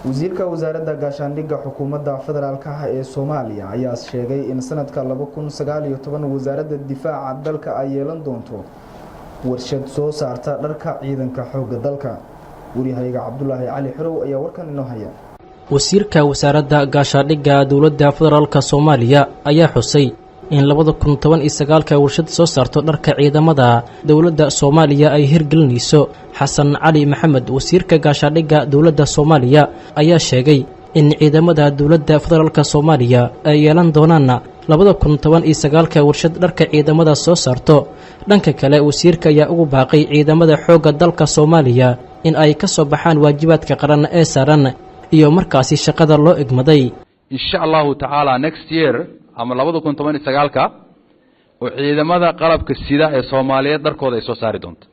wasiirka wasaaradda gaashaandhigga xukuumadda federaalka ah ee Soomaaliya ayaa sheegay in sanadka 2019 wasaaradda difaaca dalka ay yeelan doonto warshad soo saarta dharka ciidanka xoogga dalka. wariyahayga Cabdullaahi Cali Xarow ayaa warkan inoo haya. wasiirka wasaaradda gaashaandhigga dawladda federaalka Soomaaliya ayaa xusay in 2019 warshad soo saarto dharka ciidamada dawladda Soomaaliya ay hirgelinayso. Xasan Cali Maxamed wasiirka gaashaandhigga dawladda Soomaaliya ayaa sheegay in ciidamada dawladda federaalka Soomaaliya ay yeelan doonaan 2019 warshad dharka ciidamada soo saarto. dhanka kale wasiirka ayaa ugu baaqay ciidamada xoogga dalka Soomaaliya in ay ka soo baxaan waajibaadka qaran ee saaran iyo markaasi shaqada loo igmaday. insha Allah ta'ala next year ama 2019 oo ciidamada qalabka sida ee Soomaaliyeed dharkooda ay soo saari doonto.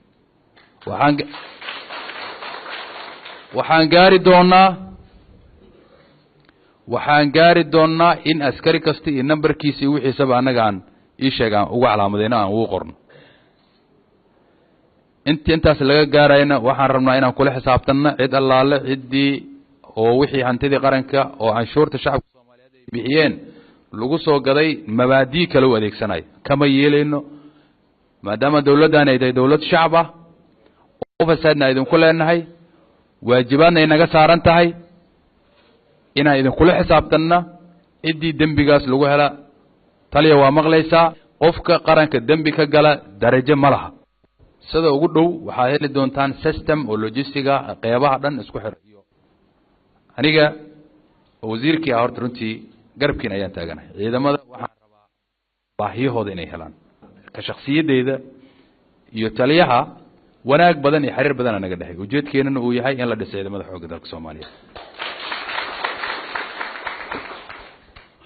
waxaan gaari doonaa in askari kasta iyo numberkiisa iyo wixiisaba anaga aan ii sheegaan ugu calaamadeyna aan ugu qorno. intaas laga gaarayna waxaan rabnaa inaan kula xisaabtanno cid allaale cidii oo wixii hantidii qaranka oo canshuurta shacabka Soomaaliyeed ay bixiyeen lagu soo gaday mabaadii kale u adeegsanay kama yeelayno maadaama dawladdan ay tahay dawlad shacab ah oo fasaadna idin ku leenahay waajibaadna inaga saaran tahay inaan idin kula xisaabtanna cidii dambigaas lagu hela taliya waa maqlaysaa qofka qaranka dambi ka gala darajo ma laha sida ugu dhow waxaa heli doontaan system oo logistiga qeybaha dhan isku xiriyo. aniga wasiirkii horta runtii garabkiina ayaan taaganahay ciidamada waxaan rabaa baahiyahooda inay helaan ka shakhsiyadeeda iyo taliyaha wanaag badan iyo xiriir badan anaga dhahay ujeedkeena uu yahay in la dhiso ciidamada xoogga dalka Soomaaliya.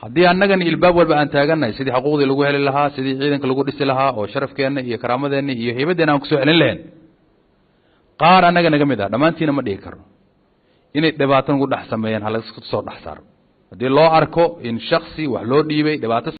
haddii annagan ilbaab walba aan taaganahay sidii xuquuqdii lagu heli lahaa sidii ciidanka lagu dhisi lahaa oo sharafkeena iyo karaamadeena iyo haybadeena aan ku soo celin lahayn qaar annaga naga mid ah dhamaantiina ma dhigi karno inay dhibaato ugu dhex sameeyaan hal isku soo dhex saaro haddii loo arko in shakhsi wax loo dhiibay dhibaato